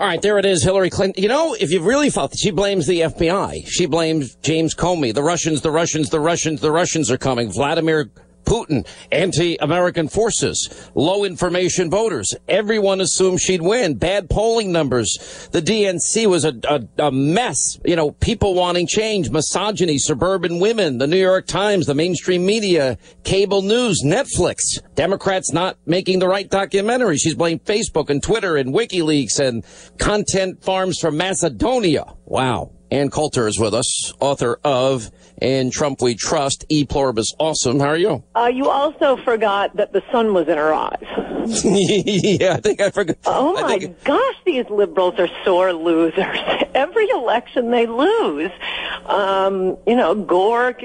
All right, there it is, Hillary Clinton. You know, if you really thought, she blames the FBI. She blames James Comey. The Russians are coming. Vladimir Putin, anti-American forces, low information voters. Everyone assumed she'd win. Bad polling numbers. The DNC was a mess. You know, people wanting change, misogyny, suburban women, the New York Times, the mainstream media, cable news, Netflix. Democrats not making the right documentary. She's blamed Facebook and Twitter and WikiLeaks and content farms from Macedonia. Wow. Ann Coulter is with us, author of In Trump We Trust, E Pluribus Awesome. How are you? You also forgot that the sun was in her eyes. Yeah, I think I forgot. Oh, my gosh, these liberals are sore losers. Every election they lose. Gore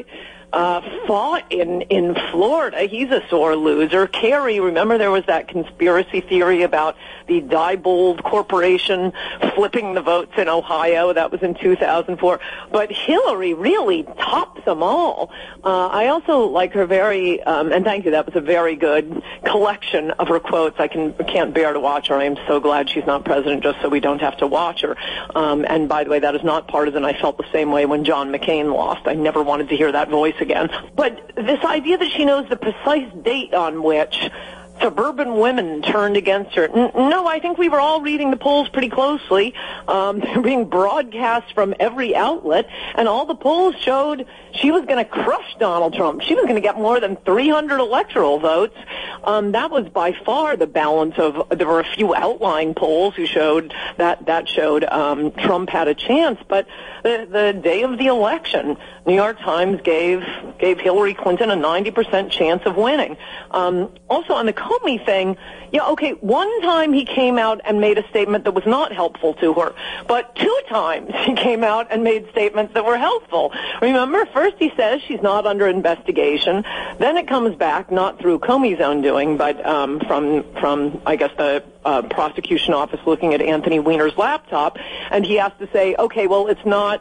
fought in Florida. He's a sore loser. Kerry, remember there was that conspiracy theory about the Diebold Corporation flipping the votes in Ohio. That was in 2004. But Hillary really tops them all. I also like her very, and thank you, that was a very good collection of her quotes. I can't bear to watch her. I am so glad she's not president just so we don't have to watch her. And by the way, that is not partisan. I felt the same way when John McCain lost. I never wanted to hear that voice again. But this idea that she knows the precise date on which suburban women turned against her. No, I think we were all reading the polls pretty closely. They're being broadcast from every outlet, and all the polls showed she was going to crush Donald Trump. She was going to get more than 300 electoral votes. That was by far the balance of, there were a few outlying polls who showed that showed Trump had a chance, but the day of the election, New York Times gave Hillary Clinton a 90% chance of winning. Also on the Comey thing, one time he came out and made a statement that was not helpful to her, but 2 times he came out and made statements that were helpful. Remember, first he says she's not under investigation, then it comes back, not through Comey's own doing, but from I guess the prosecution office looking at Anthony Weiner's laptop, and he has to say, okay, well, it's not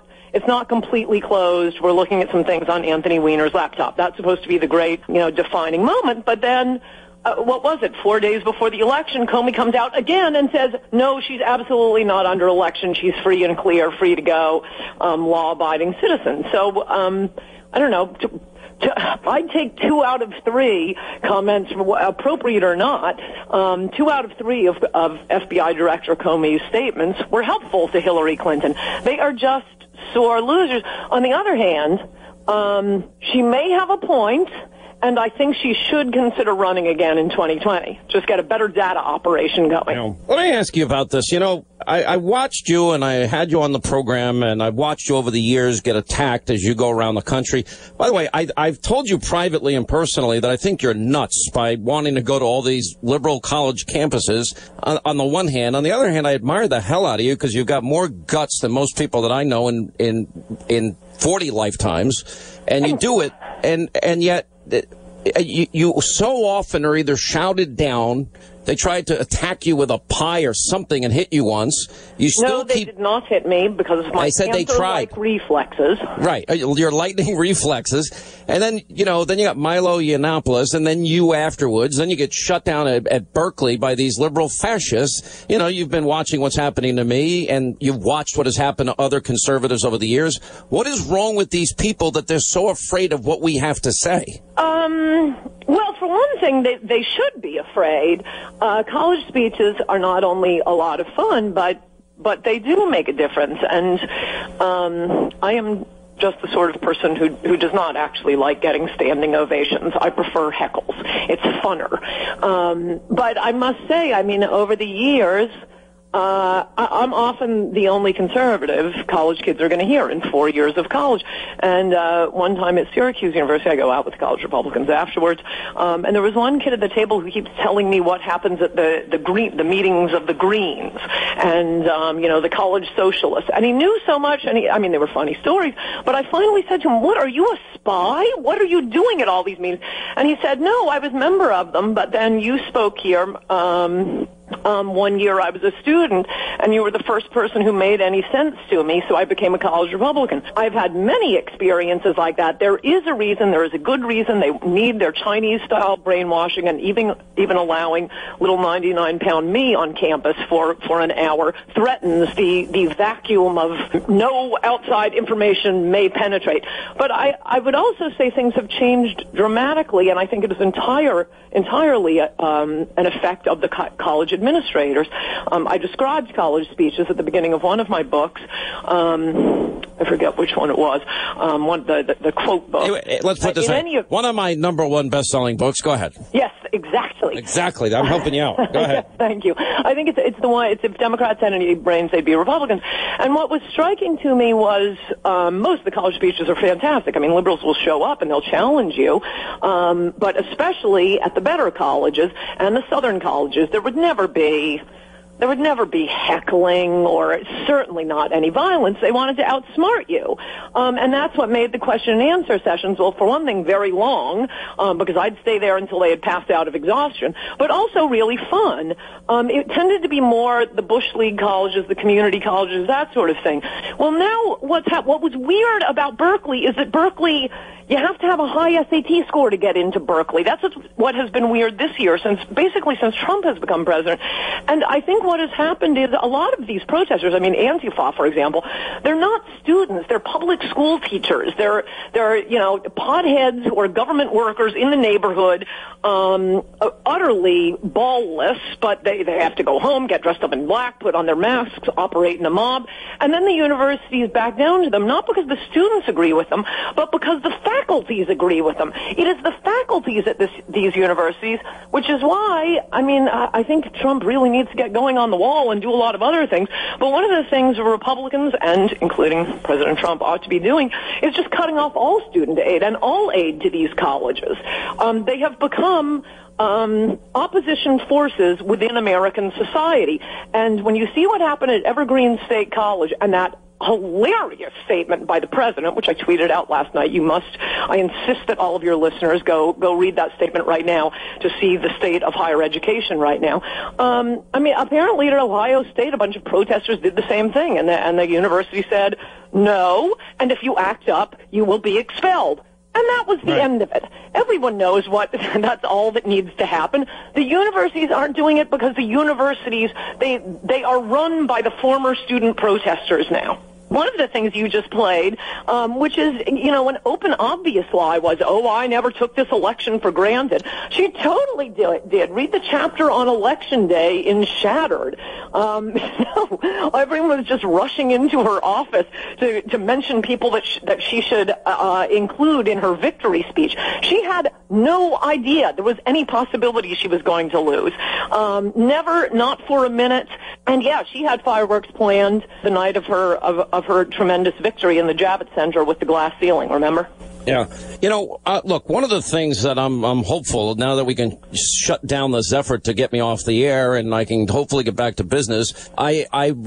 completely closed. We're looking at some things on Anthony Weiner's laptop. That's supposed to be the great, defining moment. But then, what was it? 4 days before the election, Comey comes out again and says, no, she's absolutely not under election. She's free and clear, free to go, law-abiding citizen. So, I don't know. I'd take 2 out of 3 comments, appropriate or not. 2 out of 3 of FBI Director Comey's statements were helpful to Hillary Clinton. They are just sore losers. On the other hand, she may have a point, and I think she should consider running again in 2020. Just get a better data operation going. Let me ask you about this. I watched you, and I had you on the program, and I've watched you over the years get attacked as you go around the country. By the way, I've told you privately and personally that I think you're nuts by wanting to go to all these liberal college campuses on the one hand. On the other hand, I admire the hell out of you because you've got more guts than most people that I know in 40 lifetimes, and you do it, and yet you so often are either shouted down. They tried to attack you with a pie or something and hit you once. No, they did not hit me because of my panther-like reflexes. Right, your lightning reflexes. And then, then you got Milo Yiannopoulos, and then you afterwards. Then you get shut down at Berkeley by these liberal fascists. You've been watching what's happening to me, and you've watched what has happened to other conservatives over the years. What is wrong with these people that they're so afraid of what we have to say? Well, for one thing, they should be afraid. College speeches are not only a lot of fun, but they do make a difference. And I am just the sort of person who does not actually like getting standing ovations. I prefer heckles. It's funner. But I must say, over the years, I'm often the only conservative college kids are going to hear in 4 years of college. And one time at Syracuse University, I go out with college Republicans afterwards, and there was one kid at the table who keeps telling me what happens at the meetings of the Greens and the college socialists. And he knew so much, and they were funny stories. But I finally said to him, "What, are you a spy? What are you doing at all these meetings?" And he said, "No, I was a member of them, but then you spoke here." one year I was a student, and you were the first person who made any sense to me, so I became a college Republican. I've had many experiences like that. There is a reason, there is a good reason they need their Chinese-style brainwashing, and even allowing little 99-pound me on campus for an hour threatens the vacuum of no outside information may penetrate. But I would also say things have changed dramatically, and I think it is entirely an effect of the college administrators. I described college speeches at the beginning of one of my books. I forget which one it was. The quote book. Hey, let's put this way. One of my #1 best-selling books. Go ahead. Yes, exactly. Exactly. I'm helping you out. Go ahead. Yes, thank you. I think it's the one. It's if Democrats had any brains, they'd be Republicans. And what was striking to me was most of the college speeches are fantastic. I mean, liberals will show up and they'll challenge you, but especially at the better colleges and the southern colleges, there would never be heckling or certainly not any violence. They wanted to outsmart you. And that's what made the question and answer sessions, well, for one thing, very long, because I'd stay there until they had passed out of exhaustion, but also really fun. It tended to be more the Bush League colleges, the community colleges, that sort of thing. Well, now what was weird about Berkeley is that Berkeley, you have to have a high SAT score to get into Berkeley. That's what has been weird this year since Trump has become president. And I think what has happened is a lot of these protesters, I mean, Antifa, for example, they're not students. They're public school teachers. They're potheads who are government workers in the neighborhood, utterly ballless, but they have to go home, get dressed up in black, put on their masks, operate in a mob. And then the universities back down to them, not because the students agree with them, but because the faculties agree with them. It is the faculties at these universities, which is why, I think Trump really needs to get going on the wall and do a lot of other things. But one of the things Republicans, and including President Trump, ought to be doing is just cutting off all student aid and all aid to these colleges. They have become opposition forces within American society. And when you see what happened at Evergreen State College and that hilarious statement by the president, which I tweeted out last night. I insist that all of your listeners go read that statement right now to see the state of higher education right now. Apparently at Ohio State, a bunch of protesters did the same thing, and the university said, no, and if you act up, you will be expelled. And that was the end of it. Everyone knows that's all that needs to happen. The universities aren't doing it because the universities, they are run by the former student protesters now. One of the things you just played, which is, an open, obvious lie was, I never took this election for granted. She totally did. Read the chapter on Election Day in Shattered. Everyone was just rushing into her office to mention people that she should include in her victory speech. She had no idea there was any possibility she was going to lose. Never, not for a minute. And yeah, she had fireworks planned the night of her tremendous victory in the Javits Center with the glass ceiling, remember? Yeah. Look, one of the things that I'm hopeful now that we can shut down this effort to get me off the air and I can hopefully get back to business, I'm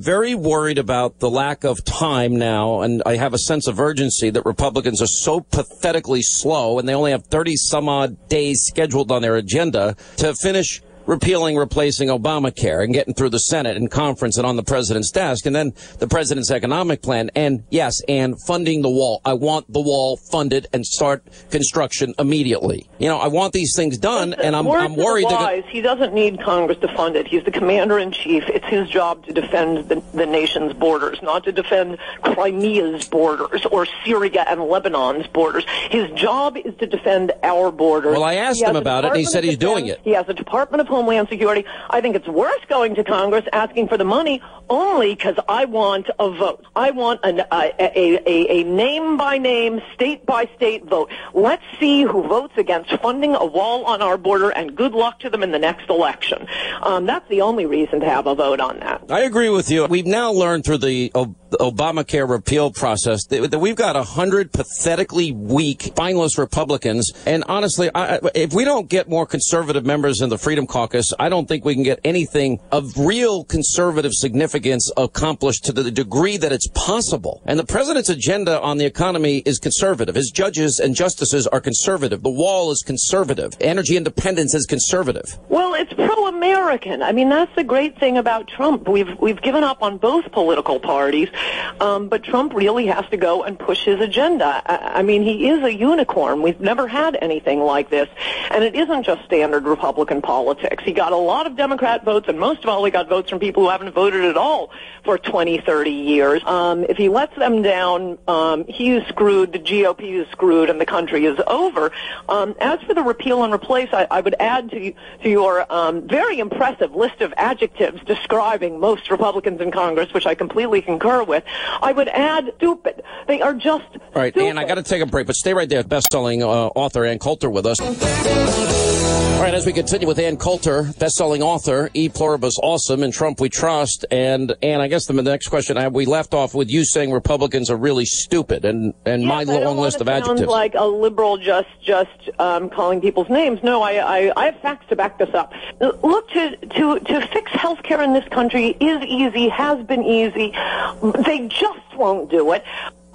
very worried about the lack of time now, and I have a sense of urgency that Republicans are so pathetically slow and they only have 30 some odd days scheduled on their agenda to finish repealing, replacing Obamacare and getting through the Senate and conference and on the president's desk, and then the president's economic plan, and funding the wall. I want the wall funded and start construction immediately. I want these things done, and I'm worried that he doesn't need Congress to fund it. He's the commander-in-chief. It's his job to defend the nation's borders, not to defend Crimea's borders or Syria and Lebanon's borders. His job is to defend our borders. Well, I asked him about it, and he said he's doing it. He has a Department of Homeland Security. I think it's worth going to Congress asking for the money only because I want a vote. I want a name-by-name, state-by-state vote. Let's see who votes against funding a wall on our border, and good luck to them in the next election. That's the only reason to have a vote on that. I agree with you. We've now learned through the the Obamacare repeal process, that we've got 100 pathetically weak, spineless Republicans. And honestly, if we don't get more conservative members in the Freedom Caucus, I don't think we can get anything of real conservative significance accomplished to the degree that it's possible. And the president's agenda on the economy is conservative. His judges and justices are conservative. The wall is conservative. Energy independence is conservative. Well, it's pro-American. I mean, that's the great thing about Trump. We've given up on both political parties, but Trump really has to go and push his agenda. I mean, he is a unicorn. We've never had anything like this, and it isn't just standard Republican politics. He got a lot of Democrat votes, and most of all, he got votes from people who haven't voted at all for 20, 30 years. If he lets them down, he's screwed, the GOP is screwed, and the country is over. As for the repeal and replace, I would add to your very impressive list of adjectives describing most Republicans in Congress, which I completely concur with, I would add stupid. They are just stupid. All right, Ann, I got to take a break, but stay right there. Best-selling author Ann Coulter with us. All right, as we continue with Ann Coulter, best-selling author, E Pluribus Awesome, and Trump We Trust. And Ann, I guess the next question, we left off with you saying Republicans are really stupid, and yes, my long list of adjectives. Sounds like a liberal just calling people's names. No, I have facts to back this up. Look, to fix health care in this country is easy, has been easy. They just won't do it.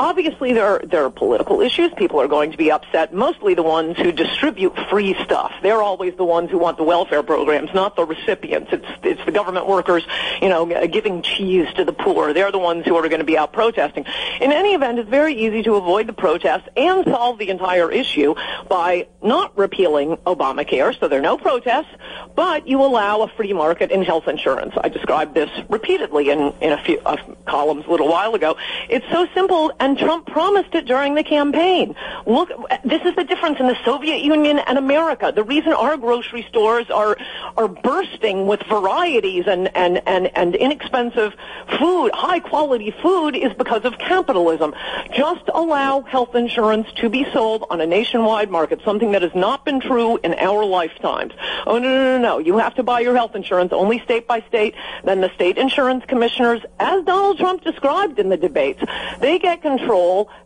Obviously, there are political issues. People are going to be upset, mostly the ones who distribute free stuff. They're always the ones who want the welfare programs, not the recipients. It's the government workers, giving cheese to the poor. They're the ones who are going to be out protesting. In any event, it's very easy to avoid the protests and solve the entire issue by not repealing Obamacare, so there are no protests, but you allow a free market in health insurance. I described this repeatedly in a few columns a little while ago. It's so simple, and Trump promised it during the campaign. Look, this is the difference in the Soviet Union and America. The reason our grocery stores are bursting with varieties and inexpensive food, high-quality food, is because of capitalism. Just allow health insurance to be sold on a nationwide market, something that has not been true in our lifetimes. Oh, no. You have to buy your health insurance only state by state. Then the state insurance commissioners, as Donald Trump described in the debates, they get control.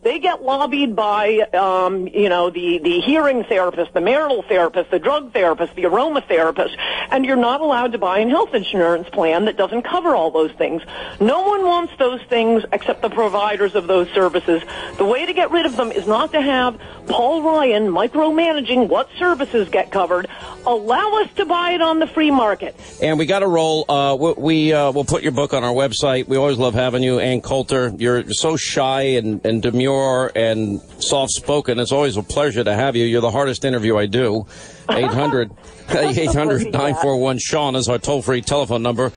They get lobbied by, the hearing therapist, the marital therapist, the drug therapist, the aromatherapist, and you're not allowed to buy a health insurance plan that doesn't cover all those things. No one wants those things except the providers of those services. The way to get rid of them is not to have Paul Ryan micromanaging what services get covered. Allow us to buy it on the free market. And we got to roll. We'll put your book on our website. We always love having you, Ann Coulter. You're so shy and demure and soft-spoken. It's always a pleasure to have you. You're the hardest interview I do. 800-941-SEAN is our toll-free telephone number.